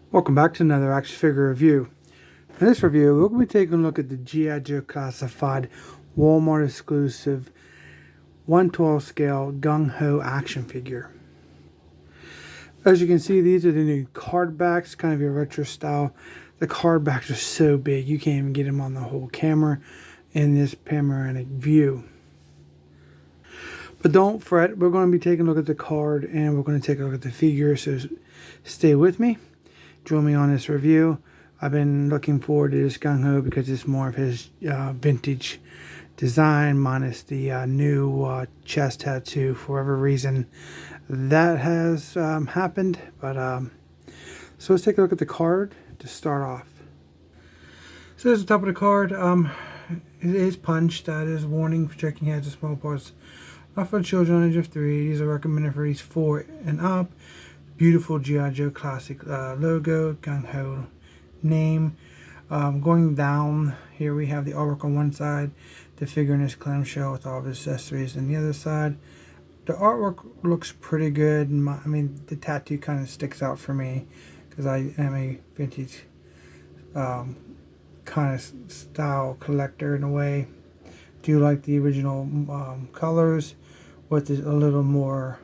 Welcome back to another action figure review. In this review, we're going to be taking a look at the G.I. Joe classified Walmart exclusive 1/12 scale Gung-Ho action figure. As you can see, these are the new card backs, kind of your retro style. The card backs are so big, you can't even get them on the whole camera in this panoramic view. But don't fret, we're going to be taking a look at the card and we're going to take a look at the figure, so stay with me. Join me on this review. I've been looking forward to this Gung-Ho because it's more of his vintage design minus the new chest tattoo. For whatever reason that has happened. But so let's take a look at the card to start off. So there's the top of the card. It is punched. That is warning for checking heads and small parts. Not for children under age of 3. These are recommended for ages 4 and up. Beautiful G.I. Joe classic logo, Gung-Ho name. Going down here, we have the artwork on one side, the figure in his clamshell with all of his accessories on the other side. The artwork looks pretty good. I mean, the tattoo kind of sticks out for me because I am a vintage kind of style collector in a way. Do like the original colors with a little more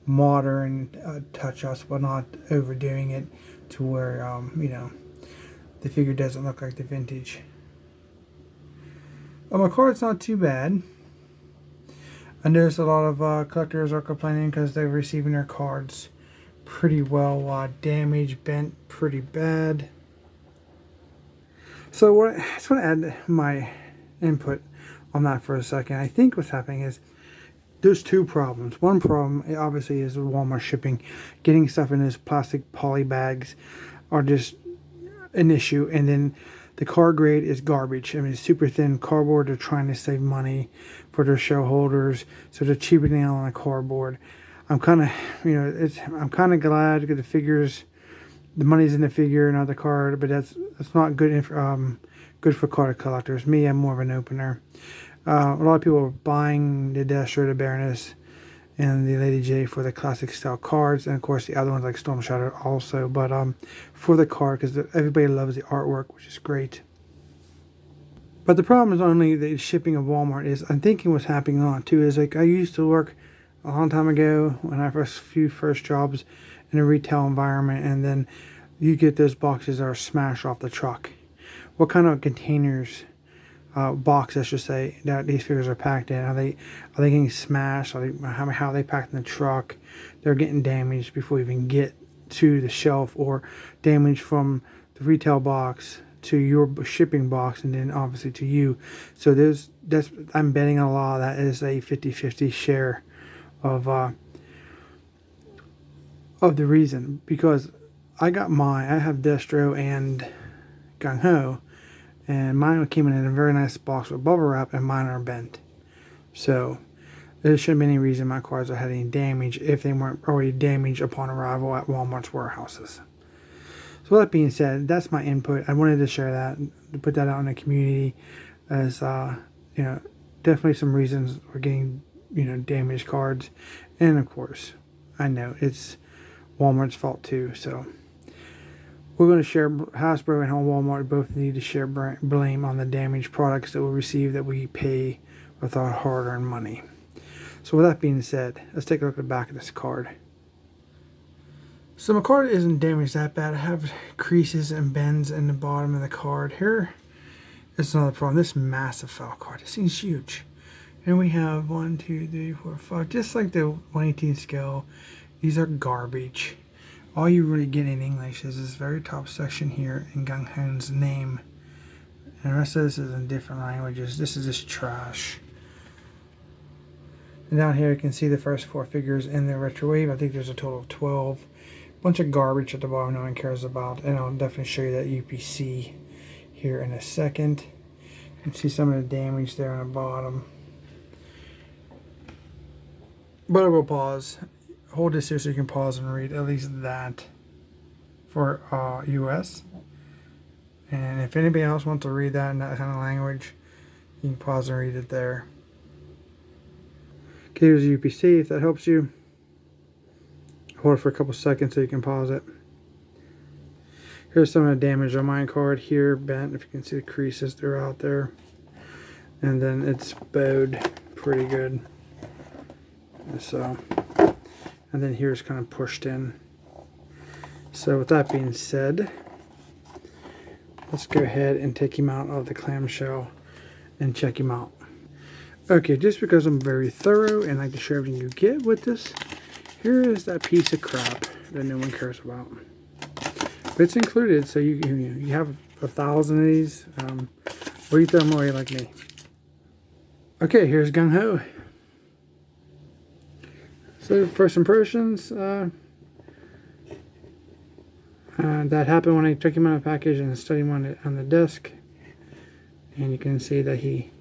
modern touch-ups, but not overdoing it to where you know, the figure doesn't look like the vintage. My card's not too bad. I noticed a lot of collectors are complaining because they're receiving their cards pretty well damaged, bent pretty bad. So I just want to add my input on that for a second. I think what's happening is there's two problems. One problem obviously is Walmart shipping. Getting stuff in those plastic poly bags are just an issue. And then the card grade is garbage. I mean, it's super thin cardboard. They're trying to save money for their shareholders, so they're cheapening out on the cardboard. I'm kind of, I'm kind of glad because the figures, the money's in the figure, not the card. But that's not good for card collectors. Me, I'm more of an opener. A lot of people are buying the Destro, the Baroness, and the Lady J for the classic style cards, and of course the other ones like Storm Shadow also. But for the card, because everybody loves the artwork, which is great. But the problem is only the shipping of Walmart. Is I'm thinking what's happening on too is like I used to work a long time ago when I first jobs in a retail environment, and then you get those boxes that are smashed off the truck. What kind of containers? Box, I should say, that these figures are packed in. Are they getting smashed? How are they packed in the truck? They're getting damaged before you even get to the shelf, or damaged from the retail box to your shipping box, and then obviously to you. So I'm betting a lot that is a 50-50 share of the reason, because I have Destro and Gung-Ho. And mine came in a very nice box with bubble wrap, and mine are bent. So there shouldn't be any reason my cards are having damage if they weren't already damaged upon arrival at Walmart's warehouses. So with that being said, that's my input. I wanted to share that, to put that out in the community, as definitely some reasons we're getting damaged cards, and of course I know it's Walmart's fault too. So we're going to share, Hasbro and Walmart both need to share blame on the damaged products that we receive that we pay with our hard-earned money. So with that being said, let's take a look at the back of this card. So my card isn't damaged that bad. I have creases and bends in the bottom of the card. Here is another problem. This massive file card. This thing's huge. And we have 1, 2, 3, 4, 5. Just like the 1/18 scale, these are garbage. All you really get in English is this very top section here in Gung-Ho's name. And the rest of this is in different languages. This is just trash. And down here you can see the first 4 figures in the retro wave. I think there's a total of 12. Bunch of garbage at the bottom no one cares about. And I'll definitely show you that UPC here in a second. You can see some of the damage there on the bottom. But I will pause. Hold this here so you can pause and read at least that for US. And if anybody else wants to read that in that kind of language, you can pause and read it there. Okay, here's the UPC if that helps you. Hold it for a couple seconds so you can pause it. Here's some of the damage on my card here, bent, if you can see the creases throughout there. And then it's bowed pretty good. So, and then here's kind of pushed in. So with that being said, let's go ahead and take him out of the clamshell and check him out. Okay, just because I'm very thorough and like to show everything you get with this, here is that piece of crap that no one cares about. But it's included, so you have 1,000 of these, or you throw them away like me. Okay, here's Gung-Ho. So first impressions, that happened when I took him out of the package and studied him on the desk. And you can see that he,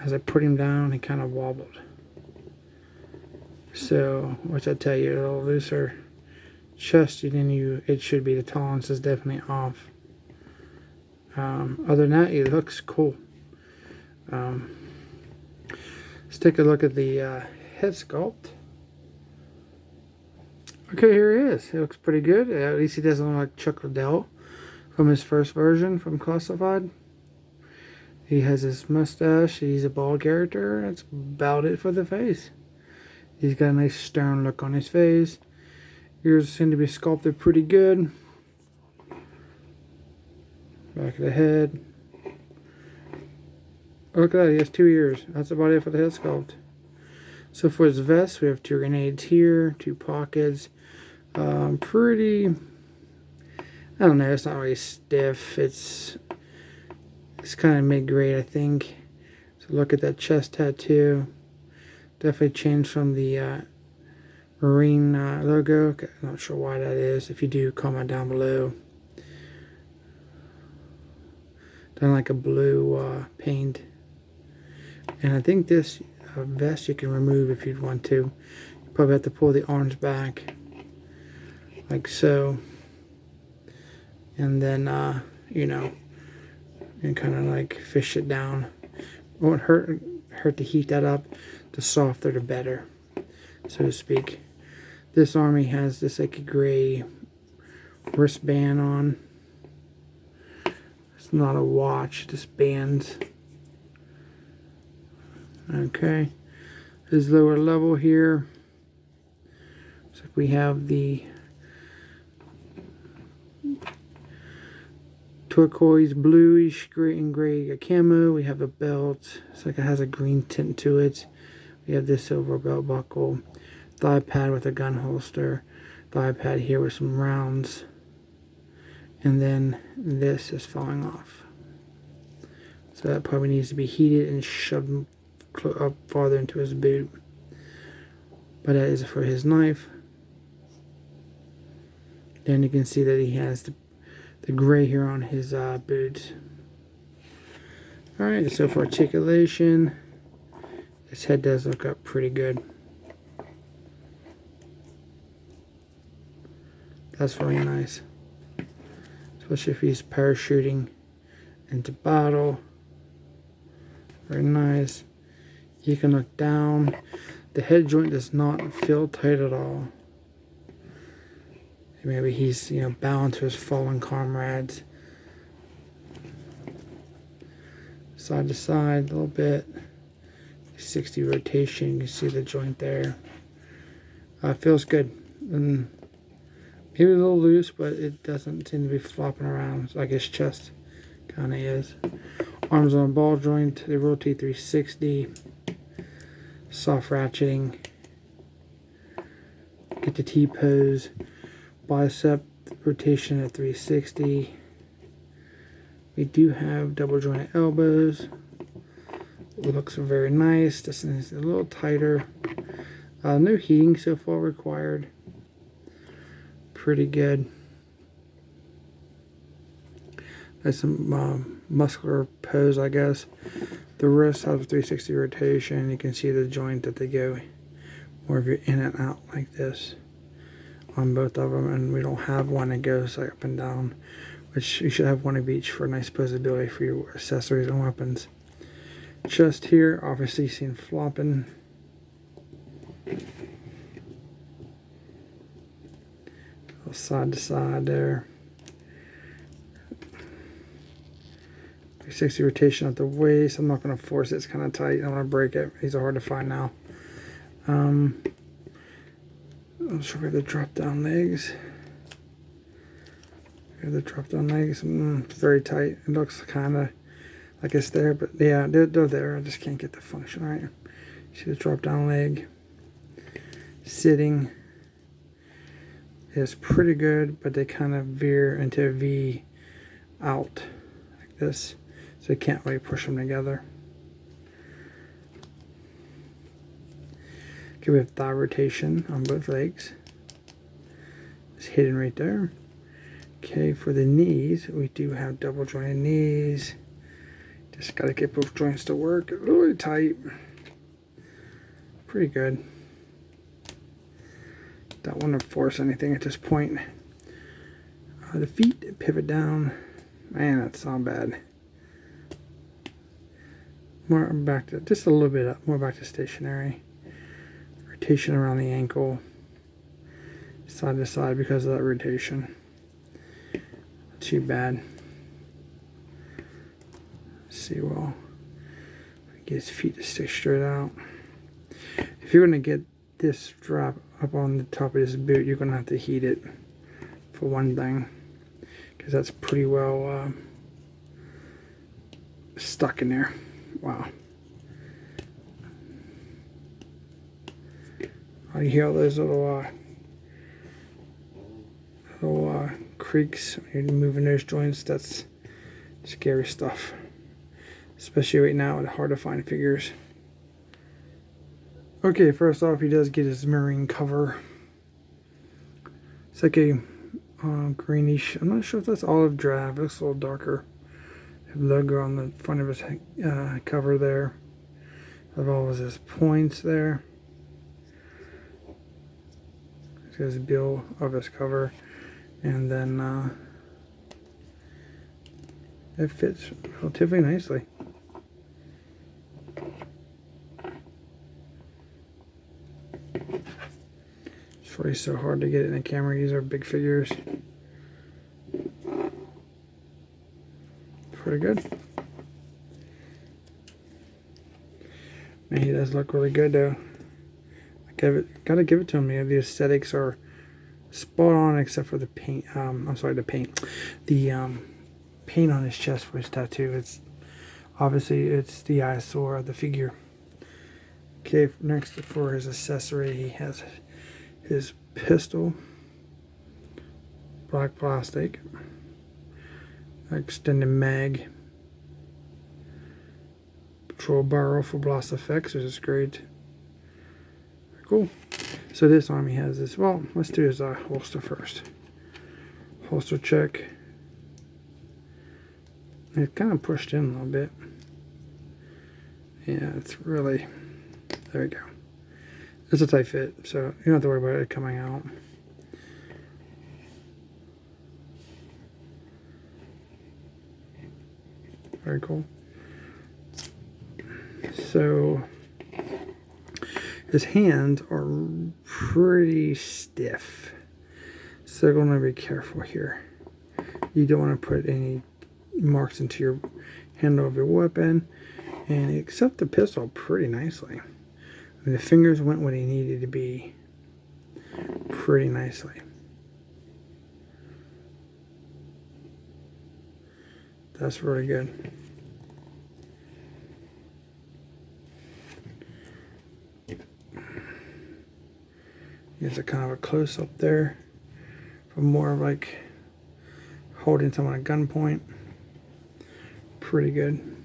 as I put him down, he kind of wobbled. So, what's that tell you? A little looser chest than it should be. The tolerance is definitely off. Other than that, it looks cool. Let's take a look at the head sculpt. Okay, here he is. He looks pretty good. At least he doesn't look like Chuck Liddell from his first version from Classified. He has his mustache. He's a bald character. That's about it for the face. He's got a nice stern look on his face. Ears seem to be sculpted pretty good. Back of the head. Look at that, he has 2 ears. That's about it for the head sculpt. So for his vest, we have 2 grenades here, 2 pockets. Pretty, I don't know, it's not really stiff. It's kind of mid-grade, I think. So look at that chest tattoo. Definitely changed from the Marine logo. I'm not sure why that is. If you do, comment down below. Done like a blue paint. And I think this vest you can remove if you'd want to. You probably have to pull the arms back, like so. And then, you know, and kind of like fish it down. It won't hurt to heat that up. The softer, the better, so to speak. This army has this like a gray wristband on. It's not a watch, just bands. Okay, his lower level here. So we have the turquoise, bluish, gray and gray camo. We have a belt. It's like it has a green tint to it. We have this silver belt buckle. Thigh pad with a gun holster. Thigh pad here with some rounds. And then this is falling off. So that probably needs to be heated and shoved up farther into his boot. But that is for his knife. Then you can see that he has the gray here on his boots. Alright, so for articulation, his head does look up pretty good. That's really nice. Especially if he's parachuting into battle. Very nice. You can look down. The head joint does not feel tight at all. Maybe he's, you know, bound to his fallen comrades. Side to side a little bit. 60 rotation. You can see the joint there. Feels good. And maybe a little loose, but it doesn't seem to be flopping around like his chest kind of is. Arms on a ball joint. They rotate 360. Soft ratcheting. Get the T-pose. Bicep rotation at 360. We do have double jointed elbows. It looks very nice. This is a little tighter. No heating so far required. Pretty good. That's some muscular pose, I guess. The wrist has a 360 rotation. You can see the joint that they go more of your in and out like this on both of them, and we don't have one that goes like up and down, which you should have one of each for nice posability for your accessories and weapons. Chest here, obviously seen flopping. Side to side there. 360 rotation at the waist. I'm not going to force it. It's kind of tight. I don't want to break it. These are hard to find now. I'm not sure if we have the drop down legs. We have the drop down legs. Very tight. It looks kind of like it's there, but yeah, they're there. I just can't get the function right. See the drop down leg. Sitting is pretty good, but they kind of veer into a V out like this, so you can't really push them together. Okay, we have thigh rotation on both legs. It's hidden right there. Okay, for the knees, we do have double jointed knees. Just got to get both joints to work. Really tight. Pretty good. Don't want to force anything at this point. The feet pivot down. Man, that's not bad. More back to, just a little bit up, more back to stationary. Rotation around the ankle, side to side because of that rotation. Not too bad. Let's see, well, get his feet to stick straight out. If you're going to get this strap up on the top of this boot, you're going to have to heat it for one thing, because that's pretty well stuck in there. Wow. I hear all those little creaks when you're moving those joints. That's scary stuff, especially right now with hard to find figures. Okay, first off, he does get his mirroring cover. It's like a greenish, I'm not sure if that's olive drab, it looks a little darker. Logo on the front of his cover there. Of all of his points there. His bill of his cover, and then it fits relatively nicely. It's really so hard to get it in the camera. These are big figures. Pretty good. Man, he does look really good though. Gotta give it to him. The aesthetics are spot on, except for the paint. The paint on his chest for his tattoo. It's obviously it's the eyesore of the figure. Okay, next for his accessory, he has his pistol, black plastic, extended mag, patrol barrel for blast effects, which is great. Cool. So this arm he has this. Well, let's do his holster first. Holster check. It's kind of pushed in a little bit. Yeah, it's really, there we go. It's a tight fit, so you don't have to worry about it coming out. Very cool. So his hands are pretty stiff, so you're going to be careful here. You don't want to put any marks into your handle of your weapon, and it accept the pistol pretty nicely. I mean, the fingers went where they needed to be pretty nicely. That's really good. Here's a kind of a close-up there for more of like holding someone at gunpoint. Pretty good.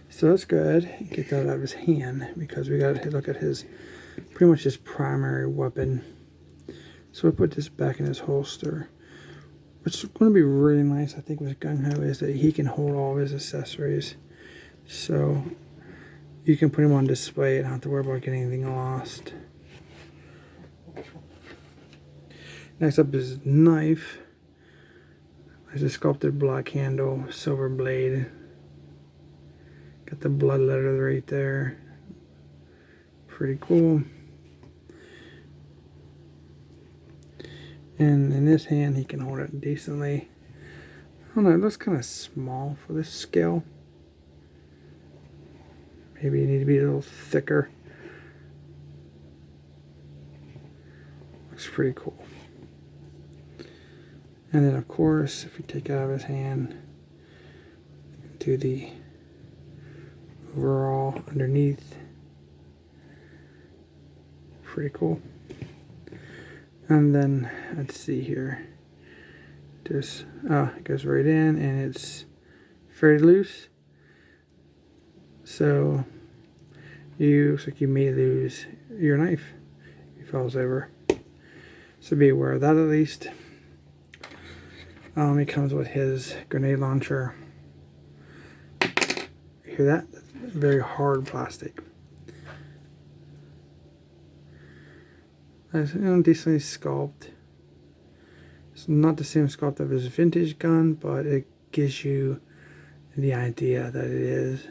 So let's go ahead and get that out of his hand, because we got to look at his, pretty much his primary weapon. So we'll put this back in his holster. What's going to be really nice, I think, with Gung-Ho is that he can hold all of his accessories. So you can put him on display and not have to worry about getting anything lost. Next up is his knife. There's a sculpted black handle, silver blade. Got the blood letter right there. Pretty cool. And in this hand, he can hold it decently. don't know, it looks kind of small for this scale. Maybe you need to be a little thicker. Looks pretty cool. And then of course, if you take it out of his hand, do the overall underneath. Pretty cool. And then let's see here. There's it goes right in, and it's very loose. So looks like you may lose your knife if it falls over. So be aware of that at least. It comes with his grenade launcher. You hear that? That's very hard plastic. It's decently sculpted. It's not the same sculpt of his vintage gun, but it gives you the idea that it is.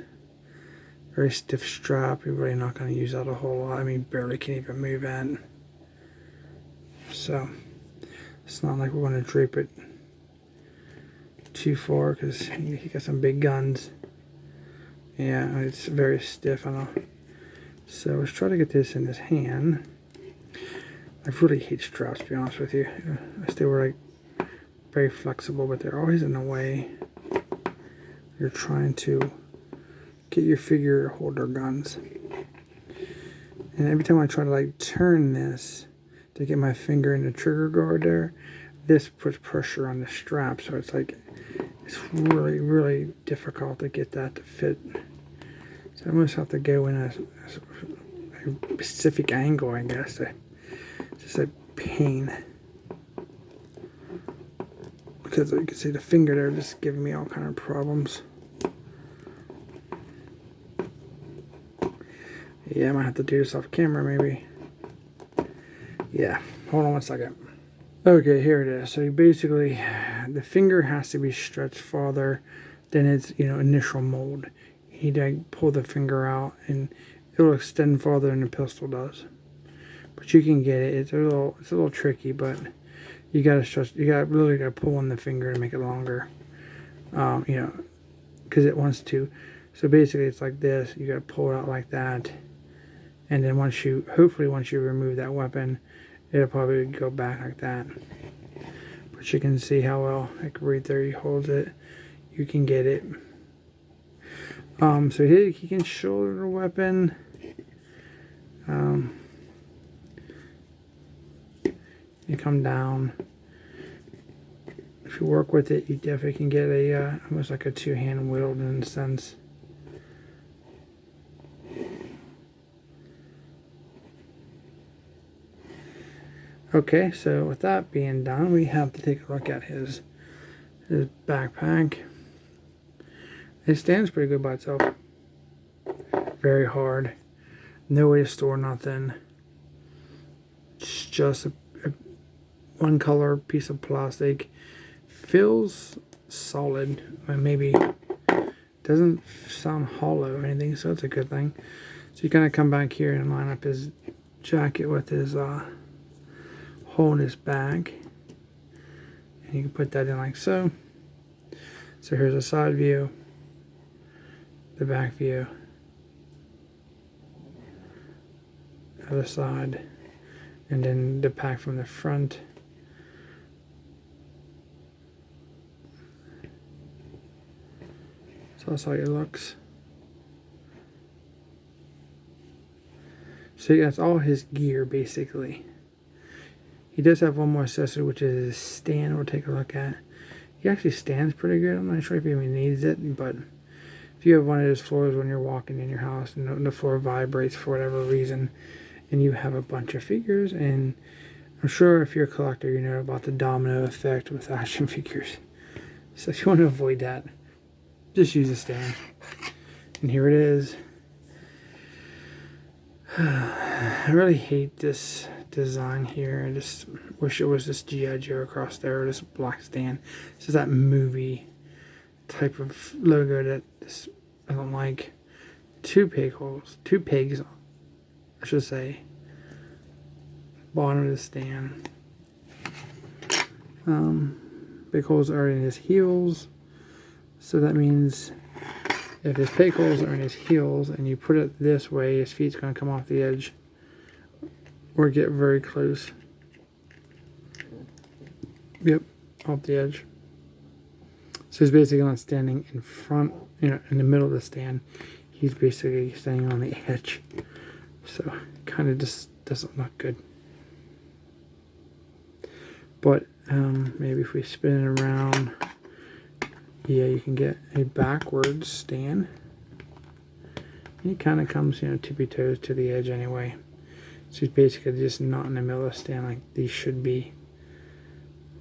Very stiff strap. You're really not going to use that a whole lot. I mean, barely can even move it. So it's not like we're going to drape it too far, because he got some big guns. Yeah, it's very stiff. I know. So let's try to get this in his hand. I really hate straps, to be honest with you. They were like very flexible, but they're always in the way. You're trying to get your figure hold their guns. And every time I try to like turn this to get my finger in the trigger guard there, this puts pressure on the strap, so it's like it's really, really difficult to get that to fit. So I almost have to go in a specific angle, I guess. It's just a pain. Because you can see the finger there just giving me all kind of problems. Yeah, I might have to do this off camera maybe. Yeah, hold on one second. Okay, here it is. So basically, the finger has to be stretched farther than its initial mold. You need to pull the finger out, and it'll extend farther than the pistol does. But you can get it. It's a little tricky, but you gotta stretch. You really gotta pull on the finger to make it longer. Because it wants to. So basically, it's like this. You gotta pull it out like that, and then hopefully once you remove that weapon, it'll probably go back like that. But you can see how well, like right there, he holds it. You can get it. So here he can shoulder the weapon. You come down. If you work with it, you definitely can get a almost like a two-hand wield in a sense. Okay, so with that being done, we have to take a look at his backpack. It stands pretty good by itself. Very hard. No way to store nothing. It's just a one color piece of plastic. Feels solid. Maybe doesn't sound hollow or anything, so that's a good thing. So you kind of come back here and line up his jacket with his hole in his back, and you can put that in like so. So here's a side view, the back view, other side, and then the pack from the front. So that's how it looks. So that's all his gear basically. He does have one more accessory, which is his stand. We'll take a look at. He actually stands pretty good. I'm not sure if he even needs it, but if you have one of those floors when you're walking in your house and the floor vibrates for whatever reason, and you have a bunch of figures, and I'm sure if you're a collector, you know about the domino effect with action figures. So if you want to avoid that, just use a stand. And here it is. I really hate this design here. I just wish it was this G.I.JOE across there, or this black stand. This is that movie type of logo that I don't like. Two pigs, I should say. Bottom of the stand. big holes are in his heels. So that means if his peg holes are in his heels and you put it this way, his feet's going to come off the edge or get very close. Yep, off the edge. So he's basically not standing in front, in the middle of the stand. He's basically standing on the edge. So kind of just doesn't look good. But maybe if we spin it around, yeah, you can get a backwards stand. He kind of comes, tippy toes to the edge anyway. So he's basically just not in the middle of the stand like these should be.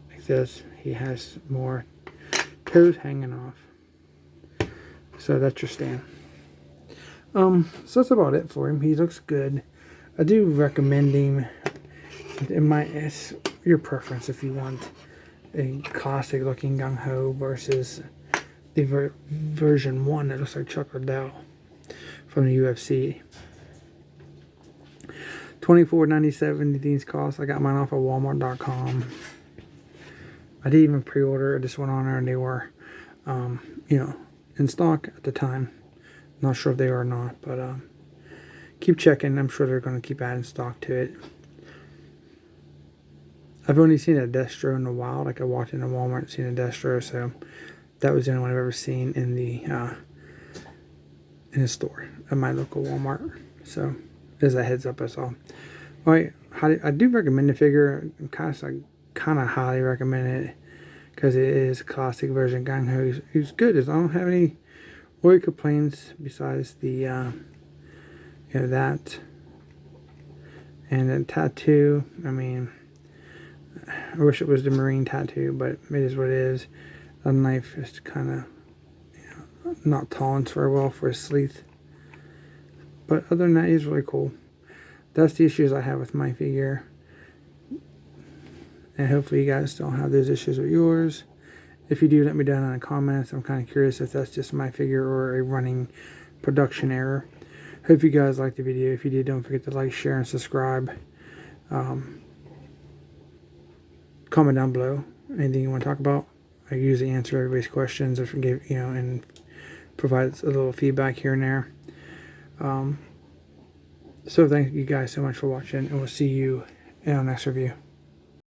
Like this. He has more toes hanging off. So that's your stand. So that's about it for him. He looks good. I do recommend him. It's your preference if you want a classic looking Gung-Ho versus the version 1 that looks like Chuck Liddell from the UFC. $24.97 these cost. I got mine off of Walmart.com. I didn't even pre-order. I just went on there and they were, in stock at the time. Not sure if they are or not, but keep checking. I'm sure they're going to keep adding stock to it. I've only seen a Destro in the wild. Like I walked into Walmart and seen a Destro, so that was the only one I've ever seen in the store at my local Walmart. So as a heads up, that's all. All right, I do recommend the figure. Kind of highly recommend it because it is a classic version Gung-Ho. He's good. I don't have any really complaints besides the that and then tattoo. I mean, I wish it was the marine tattoo, but it is what it is. The knife is kind of not toleranced very well for his sleeve. But other than that, he's really cool. That's the issues I have with my figure. And hopefully you guys don't have those issues with yours. If you do, let me down in the comments. I'm kind of curious if that's just my figure or a running production error. Hope you guys liked the video. If you did, don't forget to like, share, and subscribe. Comment down below anything you want to talk about. I usually answer everybody's questions or give and provide a little feedback here and there. So thank you guys so much for watching, and we'll see you in our next review.